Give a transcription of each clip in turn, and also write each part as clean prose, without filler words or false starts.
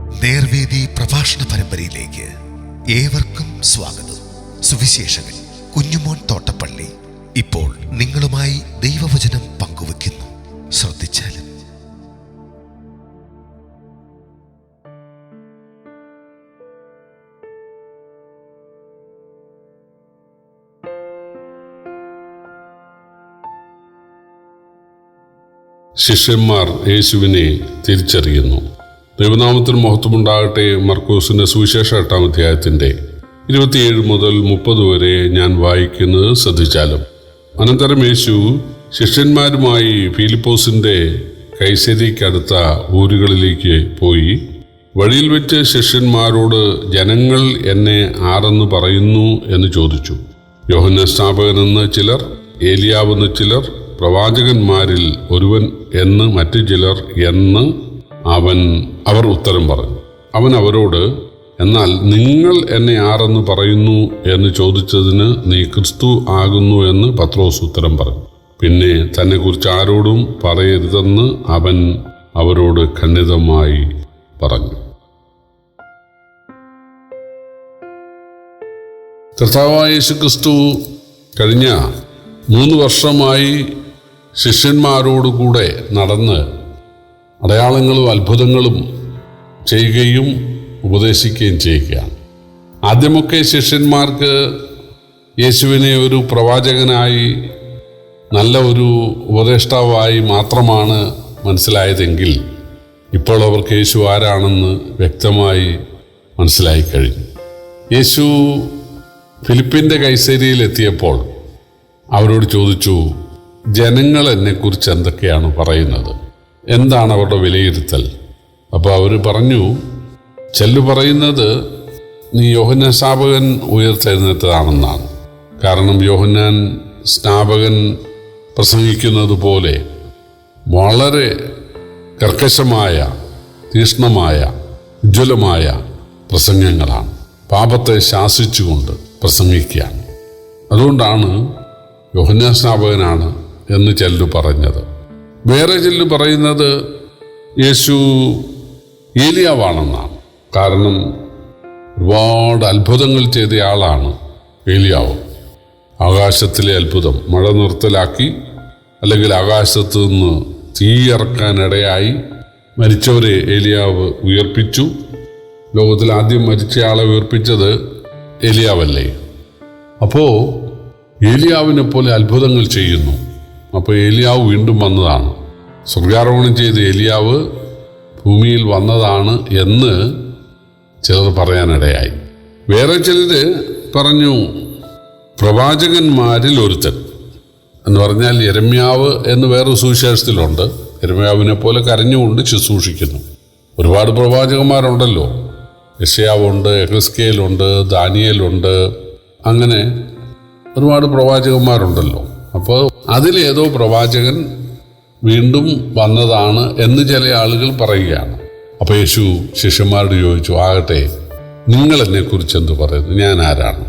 നേർവേദി പ്രഭാഷണ പരമ്പരയിലേക്ക് ഏവർക്കും സ്വാഗതം. സുവിശേഷകൻ കുഞ്ഞുമോൻ തോട്ടപ്പള്ളി ഇപ്പോൾ നിങ്ങളുമായി ദൈവവചനം പങ്കുവെക്കുന്നു. ശ്രദ്ധിച്ചാലും. ശിഷ്യന്മാർ യേശുവിനെ തിരിച്ചറിയുന്നു. ദൈവനാമത്തിന് മഹത്വമുണ്ടാകട്ടെ. മർക്കോസിന്റെ സുവിശേഷ 8-ാം അധ്യായത്തിന്റെ 27 മുതൽ 30 വരെ ഞാൻ വായിക്കുന്നത് ശ്രദ്ധിച്ചാലും. അനന്തരം യേശു ശിഷ്യന്മാരുമായി ഫിലിപ്പോസിന്റെ കൈസരിക്കടുത്ത ഊരുകളിലേക്ക് പോയി. വഴിയിൽ വെച്ച് ശിഷ്യന്മാരോട്, ജനങ്ങൾ എന്നെ ആരെന്ന് പറയുന്നു എന്ന് ചോദിച്ചു. യോഹന്നാൻ സ്നാപകനെന്ന് ചിലർ, ഏലിയാവെന്ന് ചിലർ, പ്രവാചകന്മാരിൽ ഒരുവൻ എന്ന് മറ്റു ചിലർ എന്ന് അവർ ഉത്തരം പറഞ്ഞു. അവൻ അവരോട്, എന്നാൽ നിങ്ങൾ എന്നെ ആരെന്ന് പറയുന്നു എന്ന് ചോദിച്ചതിന് നീ ക്രിസ്തു ആകുന്നു എന്ന് പത്രോസ് ഉത്തരം പറഞ്ഞു. പിന്നെ തന്നെക്കുറിച്ച് ആരോടും പറയരുതെന്ന് അവൻ അവരോട് ഖണ്ഡിതമായി പറഞ്ഞു. കർത്താവായ യേശു ക്രിസ്തു കഴിഞ്ഞ 3 വർഷമായി ശിഷ്യന്മാരോടുകൂടെ നടന്ന് അടയാളങ്ങളും അത്ഭുതങ്ങളും ചെയ്യുകയും ഉപദേശിക്കുകയും ചെയ്യുകയാണ്. ആദ്യമൊക്കെ ശിഷ്യന്മാർക്ക് യേശുവിനെ ഒരു പ്രവാചകനായി, നല്ല ഒരു ഉപദേഷ്ടാവായി മാത്രമാണ് മനസ്സിലായതെങ്കിൽ ഇപ്പോൾ അവർക്ക് യേശു ആരാണെന്ന് വ്യക്തമായി മനസ്സിലായി കഴിഞ്ഞു. യേശു ഫിലിപ്പിൻ്റെ കൈസരിയിൽ എത്തിയപ്പോൾ അവരോട് ചോദിച്ചു, ജനങ്ങൾ എന്നെക്കുറിച്ച് എന്തൊക്കെയാണ് പറയുന്നത്? എന്താണ് അവരുടെ വിലയിരുത്തൽ? അപ്പോൾ അവർ പറഞ്ഞു, ചിലർ പറയുന്നത് നീ യോഹന്നാൻ സ്നാപകൻ ഉയർത്തെഴുന്നേറ്റതാണെന്നാണ്. കാരണം യോഹന്നാൻ സ്നാപകൻ പ്രസംഗിക്കുന്നത് പോലെ വളരെ കർക്കശമായ, തീക്ഷ്ണമായ, ഉജ്ജ്വലമായ പ്രസംഗങ്ങളാണ്. പാപത്തെ ശാസിച്ചുകൊണ്ട് പ്രസംഗിക്കുകയാണ്. അതുകൊണ്ടാണ് യോഹന്നാൻ സ്നാപകനാണ് എന്ന് ചിലർ പറഞ്ഞത്. വേറെ ചിലർ പറയുന്നത് യേശു ഏലിയാവാണെന്നാണ്. കാരണം ഒരുപാട് അത്ഭുതങ്ങൾ ചെയ്തയാളാണ് ഏലിയാവ്. ആകാശത്തിലെ അത്ഭുതം, മഴ നിർത്തലാക്കി, അല്ലെങ്കിൽ ആകാശത്ത് നിന്ന് തീയിറക്കാനിടയായി മരിച്ചവരെ ഏലിയാവ് ഉയർപ്പിച്ചു. ലോകത്തിൽ ആദ്യം മരിച്ചയാളെ ഉയർപ്പിച്ചത് ഏലിയാവല്ലേ? അപ്പോൾ ഏലിയാവിനെ പോലെ അത്ഭുതങ്ങൾ ചെയ്യുന്നു. അപ്പോൾ ഏലിയാവ് വീണ്ടും വന്നതാണ്, സ്വർഗ്ഗാരോഹണം ചെയ്ത് ഏലിയാവ് ഭൂമിയിൽ വന്നതാണ് എന്ന് ചിലർ പറയാനിടയായി. വേറെ ചിലർ പറഞ്ഞു പ്രവാചകന്മാരിൽ ഒരുത്തൻ എന്ന് പറഞ്ഞാൽ യെരമ്യാവ് എന്ന് വേറൊരു സുവിശേഷത്തിലുണ്ട്. യെരമ്യാവിനെ പോലെ കരഞ്ഞുകൊണ്ട് ശുശ്രൂഷിക്കുന്നു. ഒരുപാട് പ്രവാചകന്മാരുണ്ടല്ലോ. യെശയ്യാവുണ്ട്, എഹെസ്കേലുണ്ട്, ദാനിയേലുണ്ട്, അങ്ങനെ ഒരുപാട് പ്രവാചകന്മാരുണ്ടല്ലോ. അപ്പോൾ അതിലേതോ പ്രവാചകൻ വീണ്ടും വന്നതാണ് എന്ന് ചില ആളുകൾ പറയുകയാണ്. അപ്പോൾ യേശു ശിഷ്യന്മാരോട് ചോദിച്ചു, ആകട്ടെ നിങ്ങൾ എന്നെക്കുറിച്ച് എന്ത് പറയുന്നു? ഞാൻ ആരാണ്?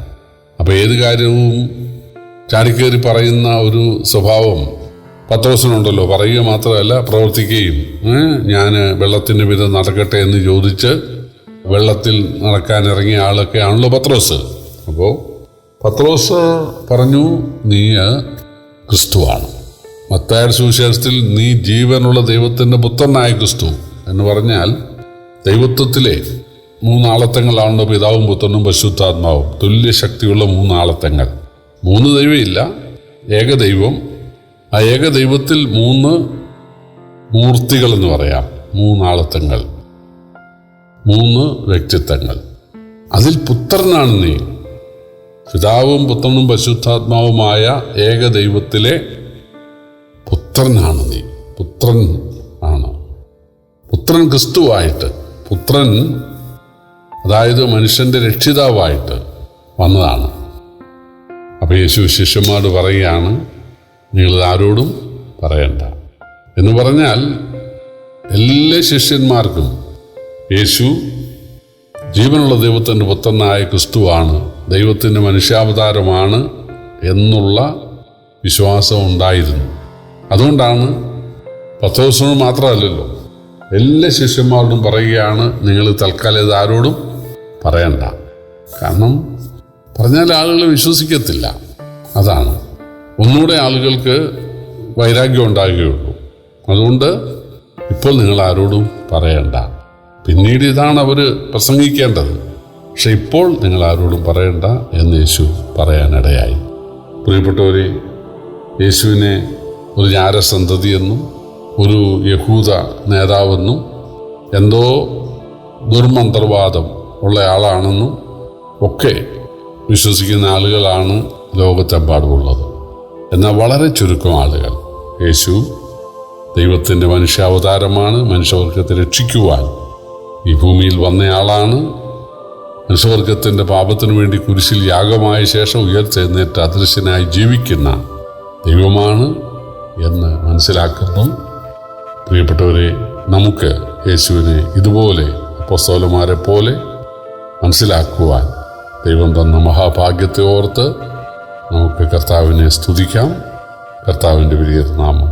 അപ്പോൾ ഏത് കാര്യവും ചാടിക്കേറി പറയുന്ന ഒരു സ്വഭാവം പത്രോസിനുണ്ടല്ലോ. പറയുക മാത്രമല്ല, പ്രവർത്തിക്കുകയും. ഞാൻ വെള്ളത്തിൻ്റെ വിധം നടക്കട്ടെ എന്ന് ചോദിച്ച് വെള്ളത്തിൽ നടക്കാനിറങ്ങിയ ആളൊക്കെ ആണല്ലോ പത്രോസ്. അപ്പോൾ പത്രോസ് പറഞ്ഞു, നീ ക്രിസ്തുവാണ്. മത്തായിയുടെ സുവിശേഷത്തിൽ നീ ജീവനുള്ള ദൈവത്തിൻ്റെ പുത്രനായ ക്രിസ്തു എന്ന് പറഞ്ഞാൽ ദൈവത്വത്തിലെ 3 ആളത്വങ്ങളാണല്ലോ പിതാവും പുത്രനും പരിശുദ്ധാത്മാവും. തുല്യശക്തിയുള്ള 3 ആളത്വങ്ങൾ. 3 ദൈവമില്ല, ഏകദൈവം. ആ ഏകദൈവത്തിൽ 3 മൂർത്തികൾ എന്ന് പറയാം. 3 ആളത്വങ്ങൾ, 3 വ്യക്തിത്വങ്ങൾ. അതിൽ പുത്രനാണ് നീ. പിതാവും പുത്രനും പരിശുദ്ധാത്മാവുമായ ഏകദൈവത്തിലെ പുത്രനാണ് നീ. പുത്രൻ ആണ്. പുത്രൻ ക്രിസ്തുവായിട്ട്, പുത്രൻ അതായത് മനുഷ്യൻ്റെ രക്ഷിതാവായിട്ട് വന്നതാണ്. അപ്പോൾ യേശു ശിഷ്യന്മാരോട് പറയുകയാണ്, നിങ്ങൾ ആരോടും പറയണ്ട എന്ന് പറഞ്ഞാൽ എല്ലാ ശിഷ്യന്മാർക്കും യേശു ജീവനുള്ള ദൈവത്തിൻ്റെ പുത്രനായ ക്രിസ്തുവാണ്, ദൈവത്തിൻ്റെ മനുഷ്യാവതാരമാണ് എന്നുള്ള വിശ്വാസം ഉണ്ടായിരുന്നു. അതുകൊണ്ടാണ് പത്രോസിനോട് മാത്രമല്ലല്ലോ, എല്ലാ ശിഷ്യന്മാരോടും പറയുകയാണ്, നിങ്ങൾ തൽക്കാലം ഇത് ആരോടും പറയണ്ട. കാരണം പറഞ്ഞാൽ ആളുകൾ വിശ്വസിക്കത്തില്ല. അതാണ് ഒന്നുകൂടെ ആളുകൾക്ക് വൈരാഗ്യം ഉണ്ടാകുകയുള്ളൂ. അതുകൊണ്ട് ഇപ്പോൾ നിങ്ങൾ ആരോടും പറയണ്ട. പിന്നീട് ഇതാണ് അവർ പ്രസംഗിക്കേണ്ടത്. പക്ഷെ ഇപ്പോൾ നിങ്ങൾ ആരോടും പറയണ്ട എന്ന് യേശു പറയാനിടയായി. പ്രിയപ്പെട്ടവരെ, യേശുവിനെ ഒരു ജ്ഞാനസന്തതിയെന്നും ഒരു യഹൂദ നേതാവെന്നും എന്തോ ദുർമന്ത്രവാദം ഉള്ള ആളാണെന്നും ഒക്കെ വിശ്വസിക്കുന്ന ആളുകളാണ് ലോകത്തെമ്പാടുമുള്ളത്. എന്നാൽ വളരെ ചുരുക്കം ആളുകൾ യേശു ദൈവത്തിൻ്റെ മനുഷ്യാവതാരമാണ്, മനുഷ്യവർഗത്തെ രക്ഷിക്കുവാൻ ഈ ഭൂമിയിൽ വന്നയാളാണ്, മനുഷ്യവർഗത്തിൻ്റെ പാപത്തിനു വേണ്ടി കുരിശിൽ യാഗമായ ശേഷം ഉയർത്തെഴുന്നേറ്റ് അദൃശ്യനായി ജീവിക്കുന്ന ദൈവമാണ് എന്ന് മനസ്സിലാക്കുന്നു. പ്രിയപ്പെട്ടവരെ, നമുക്ക് യേശുവിനെ ഇതുപോലെ അപ്പോസ്തലന്മാരെ പോലെ മനസ്സിലാക്കുവാൻ ദൈവം തന്ന മഹാഭാഗ്യത്തെ ഓർത്ത് നമുക്ക് കർത്താവിനെ സ്തുതിക്കാം. കർത്താവിൻ്റെ വലിയ നാമം